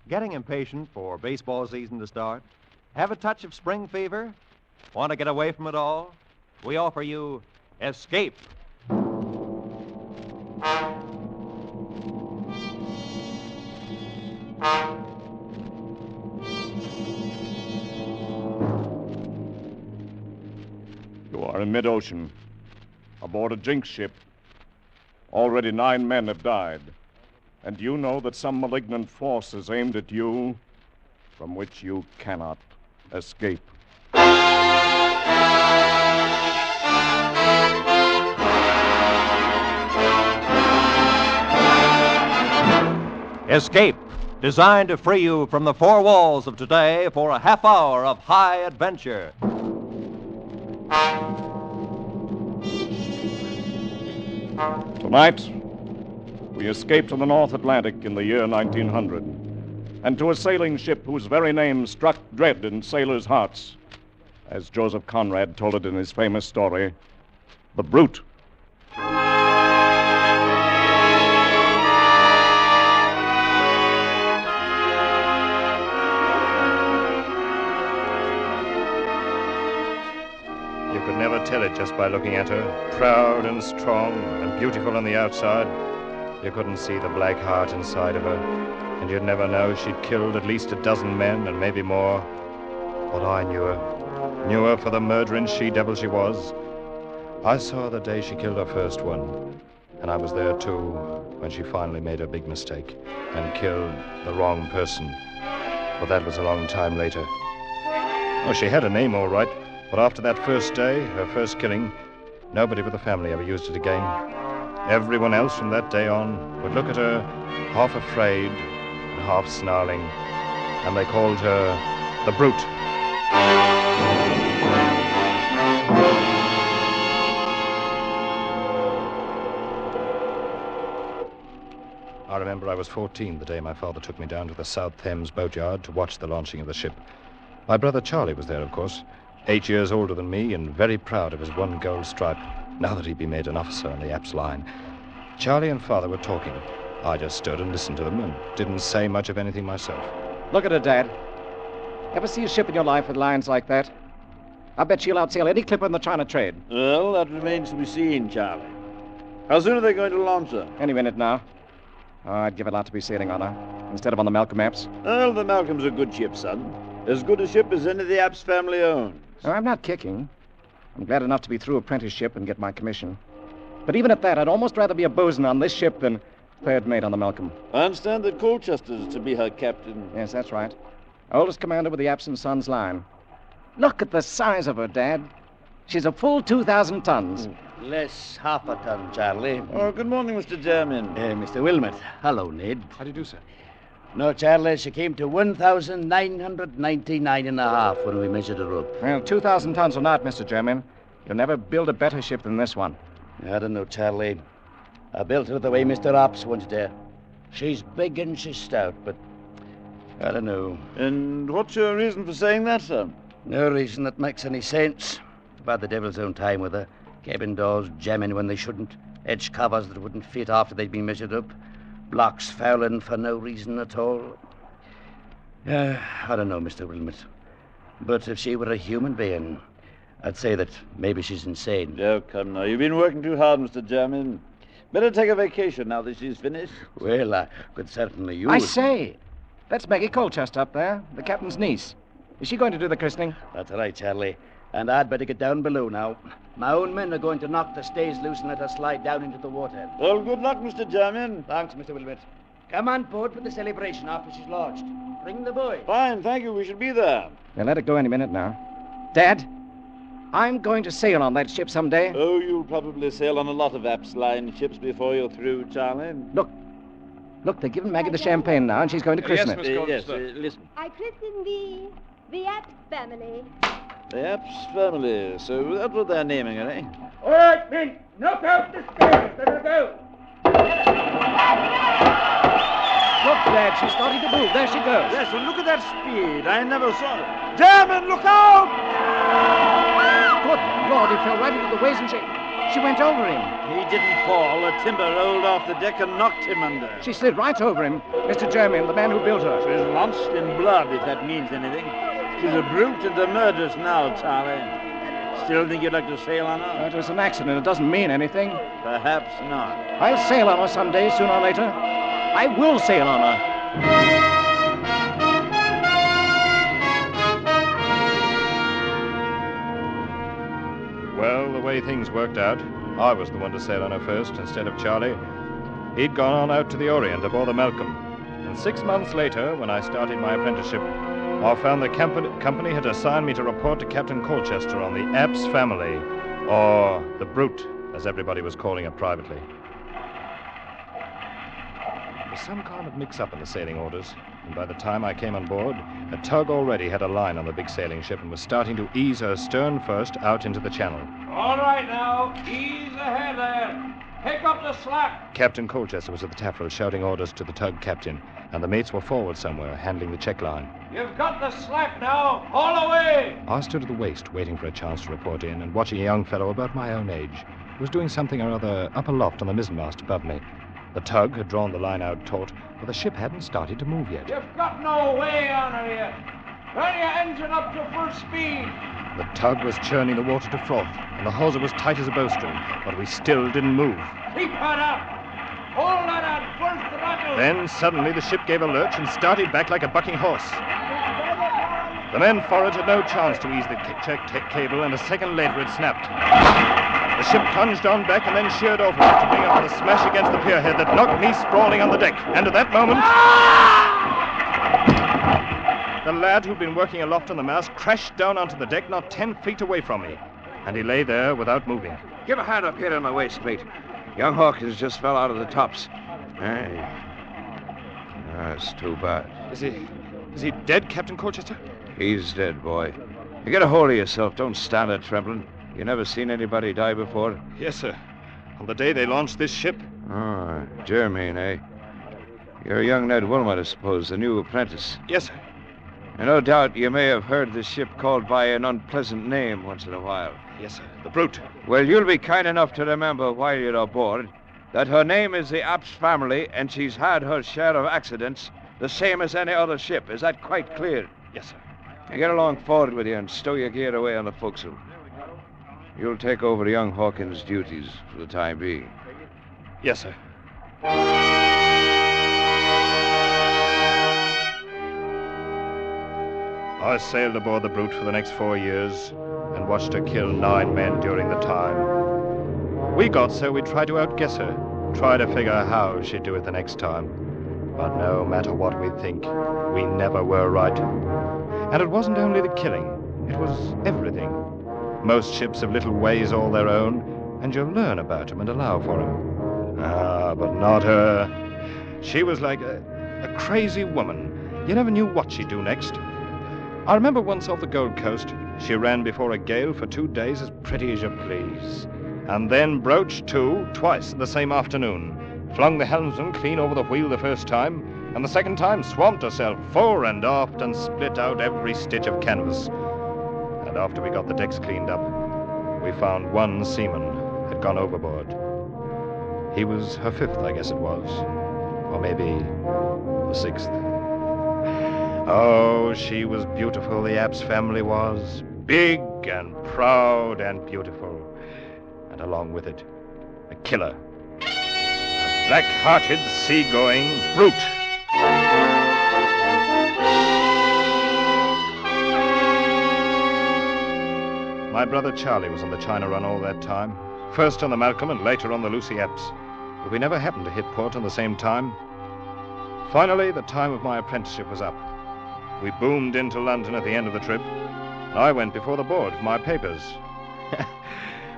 Getting impatient for baseball season to start? Have a touch of spring fever? Want to get away from it all? We offer you Escape. You are in mid-ocean, aboard a jinx ship. Already 9 men have died. And you know that some malignant force is aimed at you from which you cannot escape. Escape, designed to free you from the four walls of today for a half hour of high adventure. Tonight, we escape to the North Atlantic in the year 1900, and to a sailing ship whose very name struck dread in sailors' hearts, as Joseph Conrad told it in his famous story, The Brute. You could never tell it just by looking at her, proud and strong and beautiful on the outside. You couldn't see the black heart inside of her, and you'd never know she'd killed at least 12 men and maybe more. But I knew her for the murdering she-devil she was. I saw her the day she killed her first one, and I was there too when she finally made her big mistake and killed the wrong person. But that was a long time later. Oh, she had a name all right, but after that first day, her first killing, nobody but the family ever used it again. Everyone else from that day on would look at her half afraid and half snarling, and they called her the Brute. I remember I was 14 the day my father took me down to the South Thames boatyard to watch the launching of the ship. My brother Charlie was there, of course, 8 years older than me and very proud of his one gold stripe, now that he'd be made an officer on the Apps line. Charlie and Father were talking. I just stood and listened to them and didn't say much of anything myself. Look at her, Dad. Ever see a ship in your life with lines like that? I bet she'll outsail any clipper in the China trade. Well, that remains to be seen, Charlie. How soon are they going to launch her? Any minute now. Oh, I'd give a lot to be sailing on her, instead of on the Malcolm Apps. Well, the Malcolm's a good ship, son. As good a ship as any the Apps family owns. Oh, I'm not kicking. I'm glad enough to be through apprenticeship and get my commission. But even at that, I'd almost rather be a bosun on this ship than third mate on the Malcolm. I understand that Colchester's to be her captain. Yes, that's right. Oldest commander with the Apps and Sons line. Look at the size of her, Dad. She's a full 2,000 tons. Less half a ton, Charlie. Oh, good morning, Mr. Jermyn. Mr. Wilmot. Hello, Ned. How do you do, sir? No, Charlie, she came to 1,999 and a half when we measured her up. Well, 2,000 tons or not, Mr. Jermyn, you'll never build a better ship than this one. I don't know, Charlie. I built her the way Mr. Ops wanted her. She's big and she's stout, but I don't know. And what's your reason for saying that, sir? No reason that makes any sense. I've had the devil's own time with her. Cabin doors jamming when they shouldn't. Edge covers that wouldn't fit after they'd been measured up. Blocks fouling for no reason at all. I don't know, Mr. Wilmot. But if she were a human being, I'd say that maybe she's insane. Oh, come now. You've been working too hard, Mr. Jermyn. Better take a vacation now that she's finished. Well, I could certainly use... I say, that's Maggie Colchester up there, the captain's niece. Is she going to do the christening? That's right, Charlie. And I'd better get down below now. My own men are going to knock the stays loose and let her slide down into the water. Well, good luck, Mr. Jermyn. Thanks, Mr. Wilmot. Come on board for the celebration after she's launched. Bring the boy. Fine, thank you. We shall be there. They'll let it go any minute now. Dad, I'm going to sail on that ship someday. Oh, you'll probably sail on a lot of Apps line ships before you're through, Charlie. Look, they're giving Maggie the champagne now, and she's going to christen it. Yes, listen. I christen the Apps family. The Apps family. So that's what they're naming her, eh? All right, men. Knock out the stairs. Let her go. Look, Dad, she's starting to move. There she goes. Yes, well, look at that speed. I never saw it. Jermyn, look out! Good Lord, he fell right into the waves and she went over him. He didn't fall. The timber rolled off the deck and knocked him under. She slid right over him. Mr. Jermyn, the man who built her. She's lost in blood, if that means anything. She's a brute and a murderess now, Charlie. Still think you'd like to sail on her? It was an accident. It doesn't mean anything. Perhaps not. I'll sail on her someday, sooner or later. I will sail on her. Well, the way things worked out, I was the one to sail on her first instead of Charlie. He'd gone on out to the Orient aboard the Malcolm. And 6 months later, when I started my apprenticeship, I found the company had assigned me to report to Captain Colchester on the Apps family, or the Brute, as everybody was calling it privately. There was some kind of mix-up in the sailing orders, and by the time I came on board, a tug already had a line on the big sailing ship and was starting to ease her stern first out into the channel. All right now, ease ahead there. Pick up the slack. Captain Colchester was at the taffrail shouting orders to the tug captain, and the mates were forward somewhere, handling the check line. You've got the slack now. Haul away. I stood at the waist, waiting for a chance to report in, and watching a young fellow about my own age, who was doing something or other up aloft on the mizzenmast above me. The tug had drawn the line out taut, but the ship hadn't started to move yet. You've got no way on her yet. Turn your engine up to full speed. The tug was churning the water to froth, and the hawser was tight as a bowstring, but we still didn't move. Keep her up. Hold that on full throttle. Then suddenly the ship gave a lurch and started back like a bucking horse. The men forward had no chance to ease the check cable, and a second later it snapped. The ship plunged on back and then sheered over to bring up with a smash against the pierhead that knocked me sprawling on the deck. And at that moment, the lad who'd been working aloft on the mast crashed down onto the deck not 10 feet away from me. And he lay there without moving. Give a hand up here on my waist, mate. Young Hawkins just fell out of the tops. Hey. That's too bad. Is he dead, Captain Colchester? He's dead, boy. You get a hold of yourself. Don't stand there trembling. You never seen anybody die before? Yes, sir. On the day they launched this ship. Oh, Jermaine, eh? You're young Ned Wilmot, I suppose, the new apprentice. Yes, sir. And no doubt you may have heard this ship called by an unpleasant name once in a while. Yes, sir. The Brute. Well, you'll be kind enough to remember while you're aboard that her name is the Apps family, and she's had her share of accidents, the same as any other ship. Is that quite clear? Yes, sir. Now get along forward with you and stow your gear away on the forecastle. You'll take over young Hawkins' duties for the time being. Yes, sir. I sailed aboard the Brute for the next 4 years and watched her kill 9 men during the time. We got so we tried to outguess her, try to figure how she'd do it the next time. But no matter what we think, we never were right. And it wasn't only the killing, it was everything. Most ships have little ways all their own, and you'll learn about them and allow for them. But not her. She was like a crazy woman. You never knew what she'd do next. I remember once off the Gold Coast, she ran before a gale for 2 days as pretty as you please. And then broached to twice the same afternoon. Flung the helmsman clean over the wheel the first time, and the second time swamped herself fore and aft and split out every stitch of canvas. And after we got the decks cleaned up, we found 1 seaman had gone overboard. He was her 5th, I guess it was. Or maybe the 6th. Oh, she was beautiful, the Apps family was. Big and proud and beautiful. And along with it, a killer. A black-hearted, sea-going brute. My brother Charlie was on the China run all that time. First on the Malcolm and later on the Lucy Apps. But we never happened to hit port on the same time. Finally, the time of my apprenticeship was up. We boomed into London at the end of the trip. I went before the board for my papers.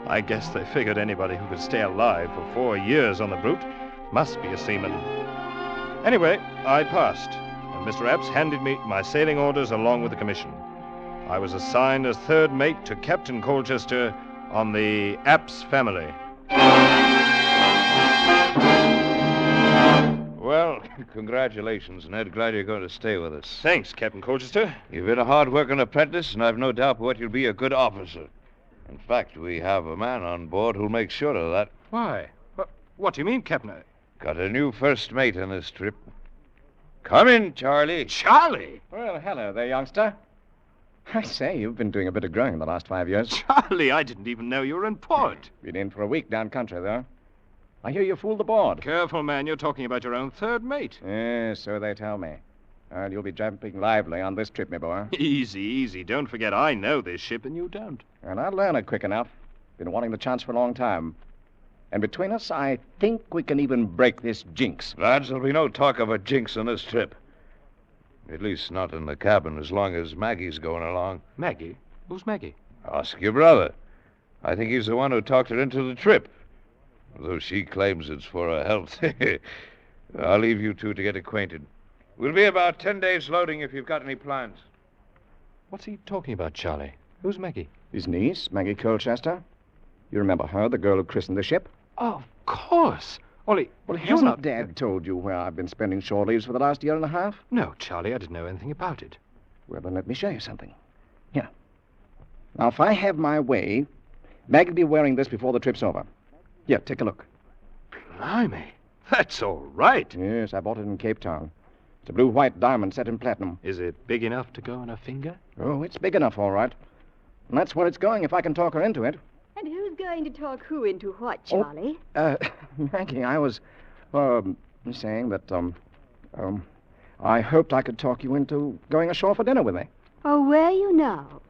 I guess they figured anybody who could stay alive for 4 years on the Brute must be a seaman. Anyway, I passed, and Mr. Apps handed me my sailing orders along with the commission. I was assigned as 3rd mate to Captain Colchester on the Apps family. Well, congratulations, Ned. Glad you're going to stay with us. Thanks, Captain Colchester. You've been a hard-working apprentice, and I've no doubt but you'll be a good officer. In fact, we have a man on board who'll make sure of that. Why? What do you mean, Captain? Got a new first mate on this trip. Come in, Charlie. Charlie? Well, hello there, youngster. I say, you've been doing a bit of growing in the last 5 years. Charlie, I didn't even know you were in port. Been in for a week down country, though. I hear you fooled the board. Careful, man. You're talking about your own third mate. Yes, so they tell me. Well, you'll be jumping lively on this trip, me boy. Easy, easy. Don't forget I know this ship and you don't. And I'll learn it quick enough. Been wanting the chance for a long time. And between us, I think we can even break this jinx. Lads, there'll be no talk of a jinx on this trip. At least not in the cabin as long as Maggie's going along. Maggie? Who's Maggie? Ask your brother. I think he's the one who talked her into the trip. Though she claims it's for her health. I'll leave you two to get acquainted. We'll be about 10 days loading if you've got any plans. What's he talking about, Charlie? Who's Maggie? His niece, Maggie Colchester. You remember her, the girl who christened the ship? Oh, of course. Ollie, Hasn't Dad told you where I've been spending shore leaves for the last year and a half? No, Charlie, I didn't know anything about it. Well, then let me show you something. Here. Now, if I have my way, Mag will be wearing this before the trip's over. Here, take a look. Blimey, that's all right. Yes, I bought it in Cape Town. It's a blue-white diamond set in platinum. Is it big enough to go on a finger? Oh, it's big enough, all right. And that's where it's going if I can talk her into it. And who's going to talk who into what, Charlie? Maggie, I was, saying that, I hoped I could talk you into going ashore for dinner with me. Oh, where are you now?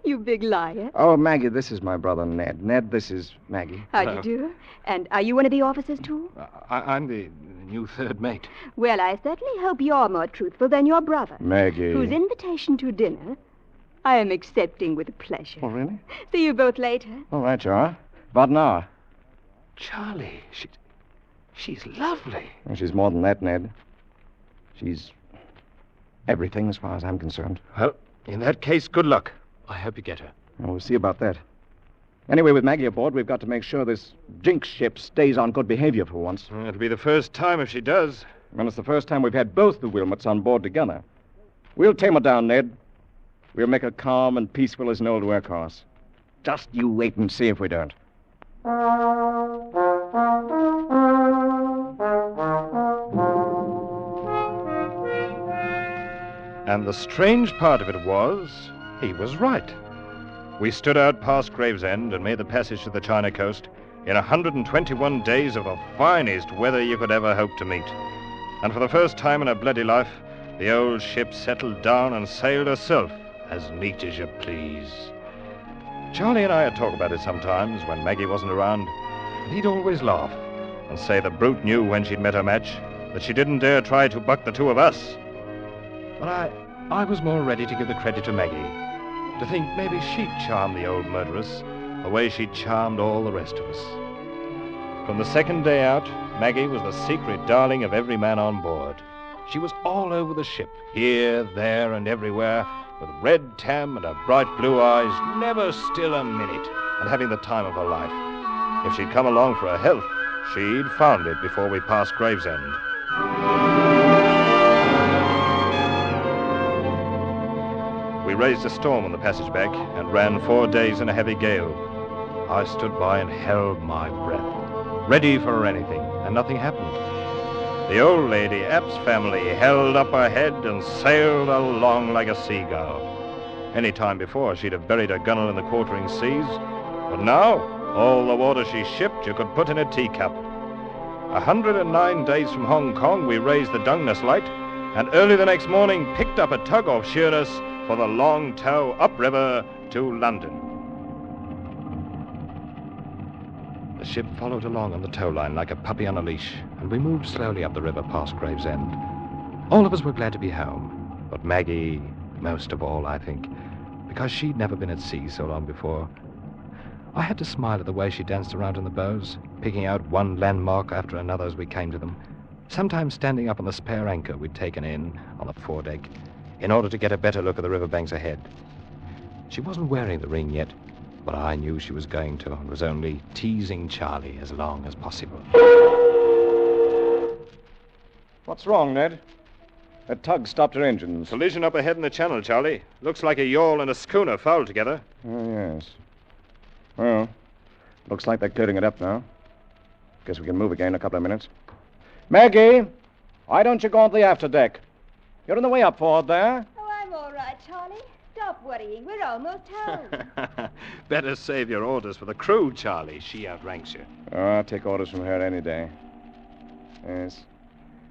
You big liar. Oh, Maggie, this is my brother, Ned. Ned, this is Maggie. How do you do? And are you one of the officers, too? I'm the new third mate. Well, I certainly hope you're more truthful than your brother. Maggie. Whose invitation to dinner I am accepting with pleasure. Oh, really? See you both later. All right, you are. About an hour. Charlie, she's lovely. Well, she's more than that, Ned. She's everything as far as I'm concerned. Well, in that case, good luck. I hope you get her. Well, we'll see about that. Anyway, with Maggie aboard, we've got to make sure this jinx ship stays on good behavior for once. It'll be the first time if she does. And it's the first time we've had both the Wilmots on board together. We'll tame her down, Ned. We'll make her calm and peaceful as an old workhorse. Just you wait and see if we don't. And the strange part of it was, he was right. We stood out past Gravesend and made the passage to the China coast in 121 days of the finest weather you could ever hope to meet. And for the first time in her bloody life, the old ship settled down and sailed herself, as neat as you please. Charlie and I would talk about it sometimes when Maggie wasn't around, and he'd always laugh and say the brute knew when she'd met her match that she didn't dare try to buck the two of us. But I was more ready to give the credit to Maggie, to think maybe she'd charm the old murderess the way she'd charmed all the rest of us. From the second day out, Maggie was the secret darling of every man on board. She was all over the ship, here, there, and everywhere, with red tam and her bright blue eyes, never still a minute, and having the time of her life. If she'd come along for her health, she'd found it before we passed Gravesend. We raised a storm on the passage back and ran 4 days in a heavy gale. I stood by and held my breath, ready for anything, and nothing happened. The old lady, App's family, held up her head and sailed along like a seagull. Any time before, she'd have buried her gunwale in the quartering seas, but now, all the water she shipped you could put in a teacup. 109 days from Hong Kong, we raised the Dungness Light, and early the next morning picked up a tug off Sheerness for the long tow upriver to London. The ship followed along on the tow line like a puppy on a leash, and we moved slowly up the river past Gravesend. All of us were glad to be home, but Maggie most of all, I think, because she'd never been at sea so long before. I had to smile at the way she danced around in the bows, picking out one landmark after another as we came to them, sometimes standing up on the spare anchor we'd taken in on the foredeck in order to get a better look at the riverbanks ahead. She wasn't wearing the ring yet, but I knew she was going to and was only teasing Charlie as long as possible. What's wrong, Ned? That tug stopped her engines. Collision up ahead in the channel, Charlie. Looks like a yawl and a schooner fouled together. Oh, yes. Well, looks like they're clearing it up now. Guess we can move again in a couple of minutes. Maggie, why don't you go on the afterdeck? You're on the way up forward there. Oh, I'm all right, Charlie. Stop worrying. We're almost home. Better save your orders for the crew, Charlie. She outranks you. Oh, I'll take orders from her any day. Yes.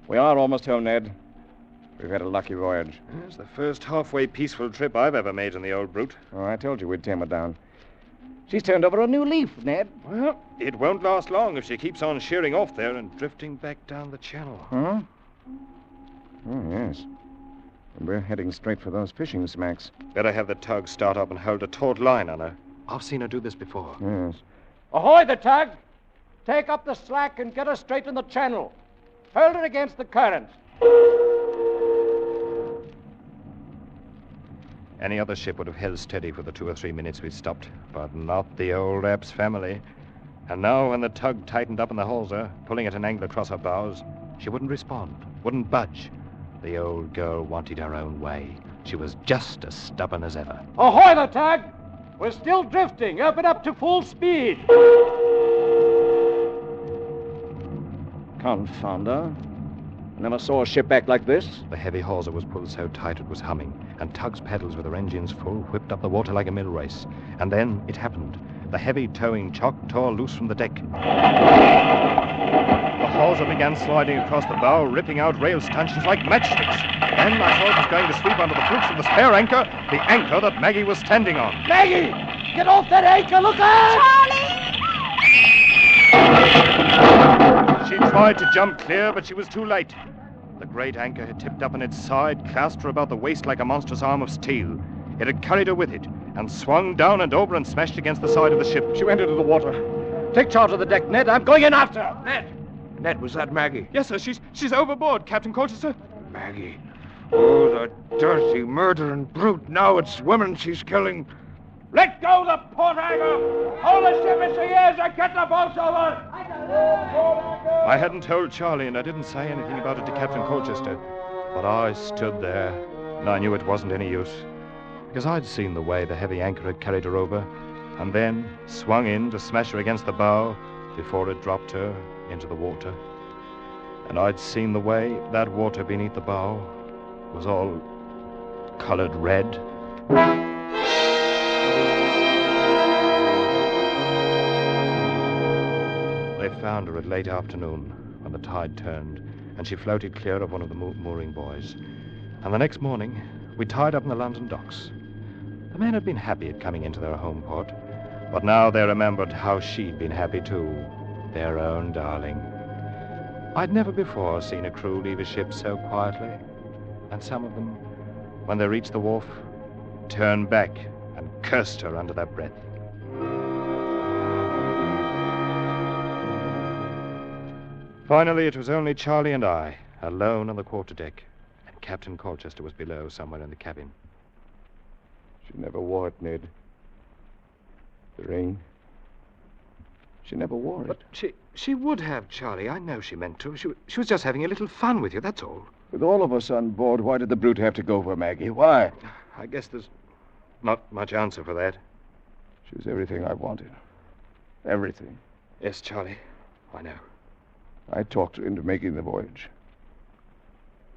We are almost home, Ned. We've had a lucky voyage. It's the first halfway peaceful trip I've ever made in the old brute. Oh, I told you we'd tame her down. She's turned over a new leaf, Ned. Well, it won't last long if she keeps on sheering off there and drifting back down the channel. Huh? Oh, yes. And we're heading straight for those fishing smacks. Better have the tug start up and hold a taut line on her. I've seen her do this before. Yes. Ahoy, the tug! Take up the slack and get her straight in the channel. Hold her against the current. Any other ship would have held steady for the 2 or 3 minutes we stopped, but not the old Epps family. And now, when the tug tightened up in the hawser, pulling at an angle across her bows, she wouldn't respond, wouldn't budge. The old girl wanted her own way. She was just as stubborn as ever. Ahoy, the tug! We're still drifting. Open up to full speed. Confound her. Never saw a ship act like this. The heavy hawser was pulled so tight it was humming, and Tug's pedals with her engines full whipped up the water like a mill race. And then it happened. The heavy towing chock tore loose from the deck. The hawser began sliding across the bow, ripping out rail stanchions like matchsticks. Then I thought it was going to sweep under the flukes of the spare anchor, the anchor that Maggie was standing on. Maggie! Get off that anchor! Look out! Charlie! She tried to jump clear, but she was too late. The great anchor had tipped up on its side, clasped her about the waist like a monstrous arm of steel. It had carried her with it, and swung down and over and smashed against the side of the ship. She went into the water. Take charge of the deck, Ned. I'm going in after her. Ned, was that Maggie? Yes, sir. She's overboard, Captain Colchester. Maggie. Oh, the dirty, murdering brute. Now it's women she's killing. Let go the port anchor! Hold the ship as she is and get the boats over! I hadn't told Charlie, and I didn't say anything about it to Captain Colchester. But I stood there, and I knew it wasn't any use. Because I'd seen the way the heavy anchor had carried her over, and then swung in to smash her against the bow before it dropped her into the water. And I'd seen the way that water beneath the bow was all colored red. They found her at late afternoon when the tide turned, and she floated clear of one of the mooring buoys. And the next morning, we tied up in the London docks. The men had been happy at coming into their home port, but now they remembered how she'd been happy too, their own darling. I'd never before seen a crew leave a ship so quietly, and some of them, when they reached the wharf, turned back and cursed her under their breath. Finally, it was only Charlie and I, alone on the quarterdeck, and Captain Colchester was below somewhere in the cabin. She never wore it, Ned. The ring. She never wore it. But she would have, Charlie. I know she meant to. She was just having a little fun with you, that's all. With all of us on board, why did the brute have to go for Maggie? Why? I guess there's not much answer for that. She was everything I wanted. Everything. Yes, Charlie. I know. I talked her into making the voyage.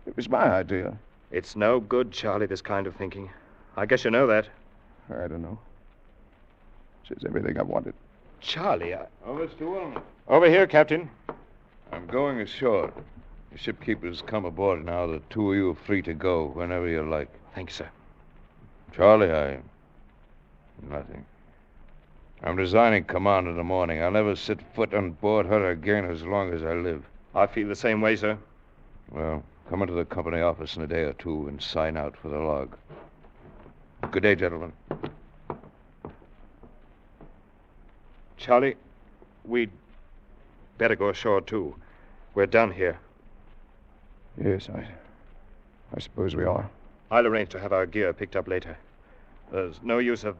It was my idea. It's no good, Charlie, this kind of thinking. I guess you know that. I don't know. She's everything I wanted. Charlie, Oh, Mr. Wilmot. Over here, Captain. I'm going ashore. The shipkeeper's come aboard now. The two of you are free to go whenever you like. Thank you, sir. Charlie, nothing. I'm resigning command in the morning. I'll never set foot on board her again as long as I live. I feel the same way, sir. Well, come into the company office in a day or two and sign out for the log. Good day, gentlemen. Charlie, we'd better go ashore, too. We're done here. Yes, I suppose we are. I'll arrange to have our gear picked up later. There's no use of...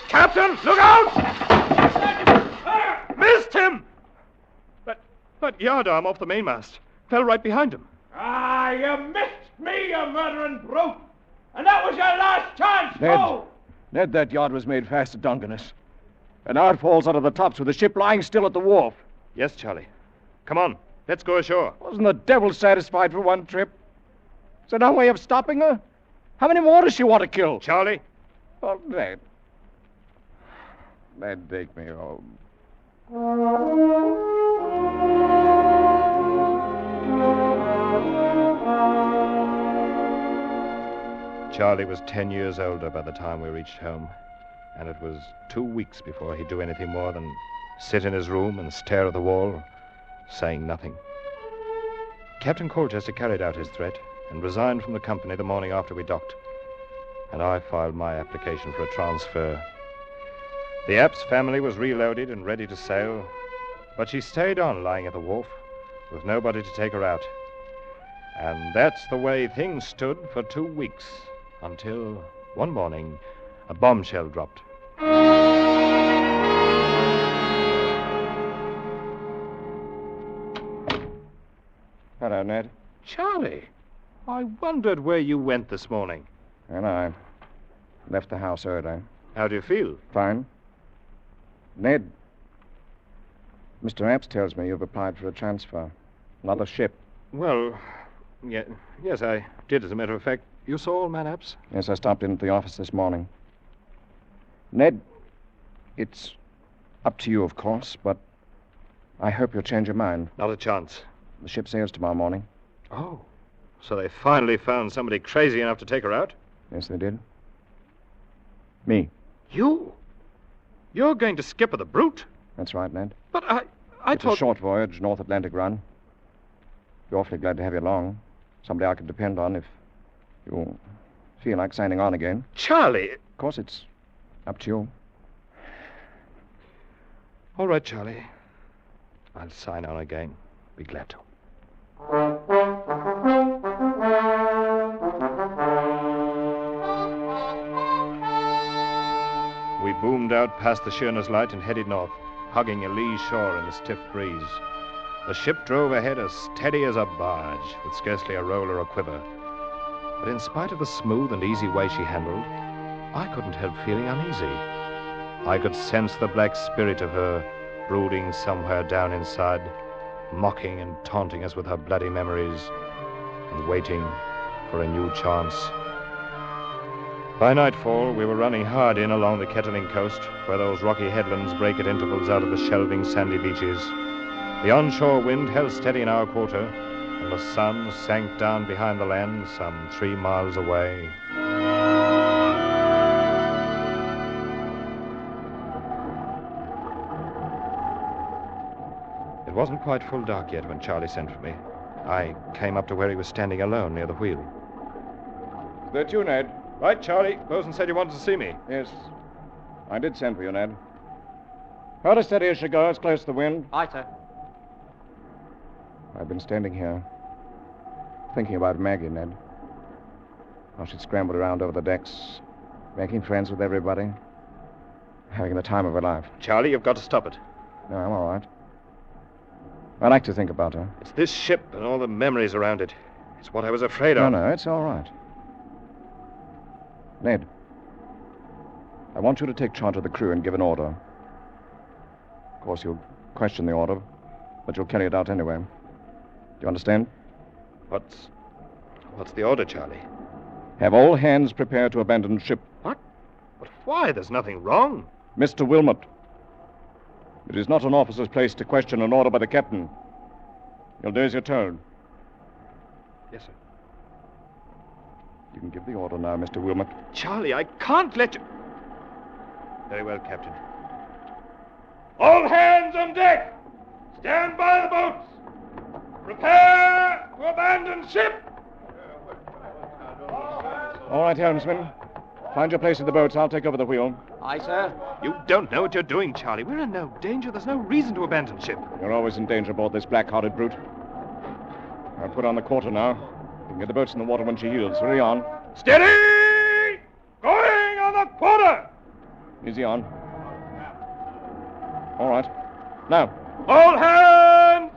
Captain, look out! Missed him! That yardarm off the mainmast fell right behind him. Ah, you missed me, you murdering brute! And that was your last chance, too! Ned, that yard was made fast to Dungeness. And now it falls out of the tops with the ship lying still at the wharf. Yes, Charlie. Come on. Let's go ashore. Wasn't the devil satisfied for one trip? Is there no way of stopping her? How many more does she want to kill? Charlie? Oh, Ned. Ned, take me home. Charlie was 10 years older by the time we reached home, and it was 2 weeks before he'd do anything more than sit in his room and stare at the wall, saying nothing. Captain Colchester carried out his threat and resigned from the company the morning after we docked, and I filed my application for a transfer. The Apps family was reloaded and ready to sail, but she stayed on lying at the wharf with nobody to take her out. And that's the way things stood for 2 weeks, until one morning a bombshell dropped. Hello, Ned. Charlie, I wondered where you went this morning. And I left the house early. How do you feel? Fine. Ned, Mr. Apps tells me you've applied for a transfer. Another ship. Well, yes, I did, as a matter of fact. You saw old man Apps? Yes, I stopped in at the office this morning. Ned, it's up to you, of course, but I hope you'll change your mind. Not a chance. The ship sails tomorrow morning. Oh, so they finally found somebody crazy enough to take her out? Yes, they did. Me. You? You're going to skipper the Brute? That's right, Ned. But I it's a short voyage, North Atlantic run. Be awfully glad to have you along. Somebody I could depend on if you feel like signing on again. Charlie! Of course, it's up to you. All right, Charlie. I'll sign on again. Be glad to. We boomed out past the Sheerness Light and headed north, hugging a lee shore in the stiff breeze. The ship drove ahead as steady as a barge, with scarcely a roll or a quiver. But in spite of the smooth and easy way she handled, I couldn't help feeling uneasy. I could sense the black spirit of her brooding somewhere down inside, mocking and taunting us with her bloody memories, and waiting for a new chance. By nightfall, we were running hard in along the Kettling coast, where those rocky headlands break at intervals out of the shelving sandy beaches. The onshore wind held steady in our quarter, and the sun sank down behind the land some 3 miles away. It wasn't quite full dark yet when Charlie sent for me. I came up to where he was standing alone near the wheel. Is that you, Ned? Right, Charlie. Bosun said you wanted to see me. Yes. I did send for you, Ned. Hold her steady as she goes, close to the wind. Aye, sir. I've been standing here, thinking about Maggie, Ned. How she'd scrambled around over the decks, making friends with everybody, having the time of her life. Charlie, you've got to stop it. No, I'm all right. I like to think about her. It's this ship and all the memories around it. It's what I was afraid of. No, it's all right. Ned, I want you to take charge of the crew and give an order. Of course, you'll question the order, but you'll carry it out anyway. Do you understand? What's the order, Charlie? Have all hands prepared to abandon ship. What? But why? There's nothing wrong. Mr. Wilmot, it is not an officer's place to question an order by the captain. You'll do as you're told. Yes, sir. You can give the order now, Mr. Wilmot. Charlie, I can't let you... Very well, Captain. All hands on deck! Stand by the boats! Prepare to abandon ship! All right, helmsman. Find your place in the boats. I'll take over the wheel. Aye, sir. You don't know what you're doing, Charlie. We're in no danger. There's no reason to abandon ship. You're always in danger aboard this black-hearted brute. I'll put on the quarter now. You can get the boats in the water when she yields. Hurry on. Steady! Going on the quarter! Easy on. All right. Now. All hands!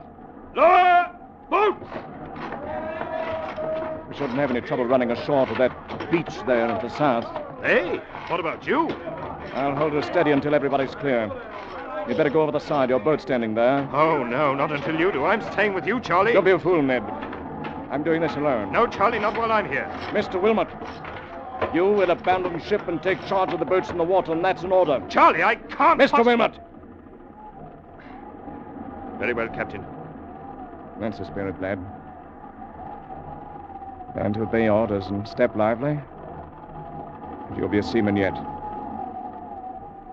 Lower boats! We shouldn't have any trouble running ashore to that beach there at the south. Hey, what about you? I'll hold her steady until everybody's clear. You'd better go over the side. Your boat's standing there. Oh, no, not until you do. I'm staying with you, Charlie. Don't be a fool, Ned. I'm doing this alone. No, Charlie, not while I'm here. Mr. Wilmot, you will abandon ship and take charge of the boats in the water, and that's an order. Charlie, I can't... Mr. Wilmot! Very well, Captain. That's the spirit, lad. And to obey orders and step lively. And you'll be a seaman yet.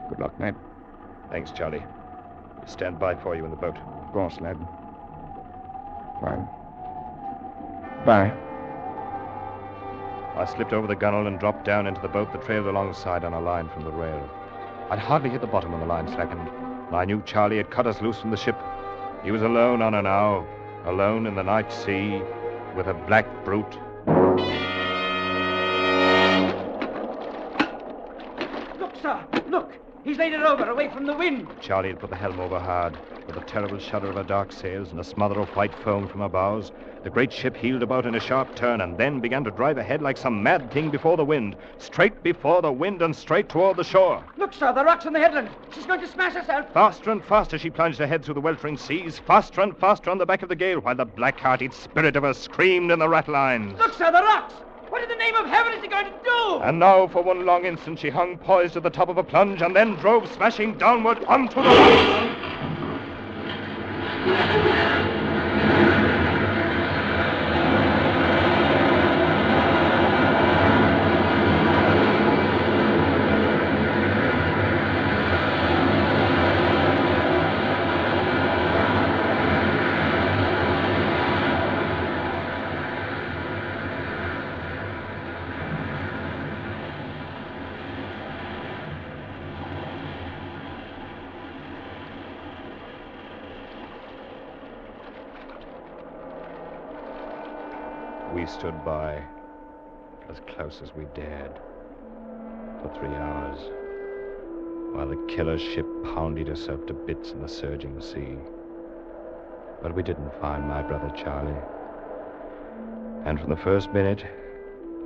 Good luck, Ned. Thanks, Charlie. We'll stand by for you in the boat. Of course, lad. Fine. Bye. I slipped over the gunwale and dropped down into the boat that trailed alongside on a line from the rail. I'd hardly hit the bottom when the line slackened, and I knew Charlie had cut us loose from the ship. He was alone on her now, alone in the night sea, with a black brute. Look, sir, look! He's laid it over, away from the wind. Charlie had put the helm over hard. With a terrible shudder of her dark sails and a smother of white foam from her bows, the great ship heeled about in a sharp turn and then began to drive ahead like some mad thing before the wind. Straight before the wind and straight toward the shore. Look, sir, the rocks on the headland. She's going to smash herself. Faster and faster she plunged ahead through the weltering seas, faster and faster on the back of the gale, while the black-hearted spirit of her screamed in the ratlines. Look, sir, the rocks! What in the name of heaven is he going to do? And now, for one long instant, she hung poised at the top of a plunge and then drove smashing downward onto the rocks. We stood by, as close as we dared, for 3 hours, while the killer ship pounded herself to bits in the surging sea. But we didn't find my brother Charlie. And from the first minute,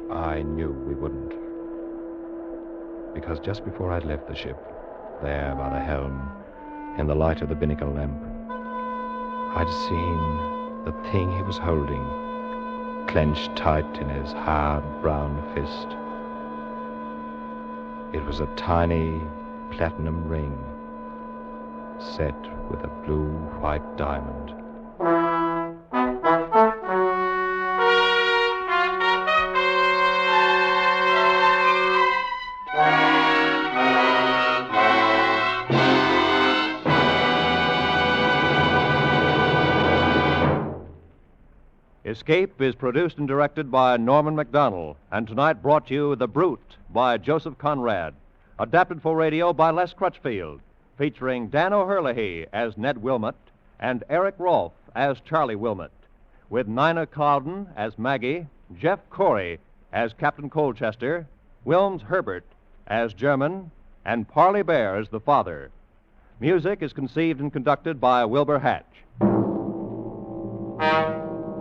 I knew we wouldn't. Because just before I'd left the ship, there by the helm, in the light of the binnacle lamp, I'd seen the thing he was holding clenched tight in his hard brown fist. It was a tiny platinum ring set with a blue-white diamond. Escape is produced and directed by Norman MacDonald, and tonight brought you The Brute by Joseph Conrad, adapted for radio by Les Crutchfield, featuring Dan O'Herlihy as Ned Wilmot and Eric Rolfe as Charlie Wilmot, with Nina Cowden as Maggie, Jeff Corey as Captain Colchester, Wilms Herbert as German, and Parley Bear as the father. Music is conceived and conducted by Wilbur Hatch.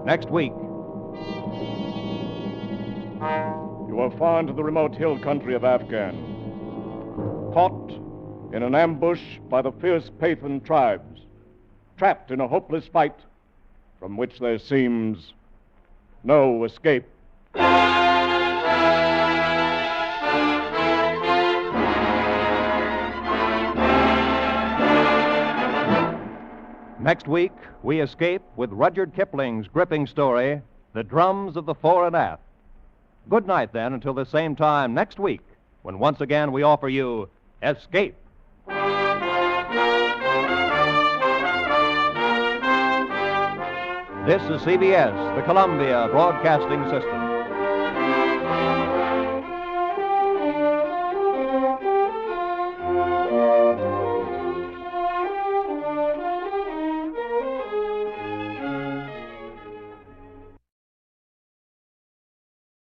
Next week. You are far into the remote hill country of Afghan. Caught in an ambush by the fierce Pathan tribes. Trapped in a hopeless fight from which there seems no escape. Next week, we escape with Rudyard Kipling's gripping story, The Drums of the Fore and Aft. Good night, then, until the same time next week, when once again we offer you Escape. This is CBS, the Columbia Broadcasting System.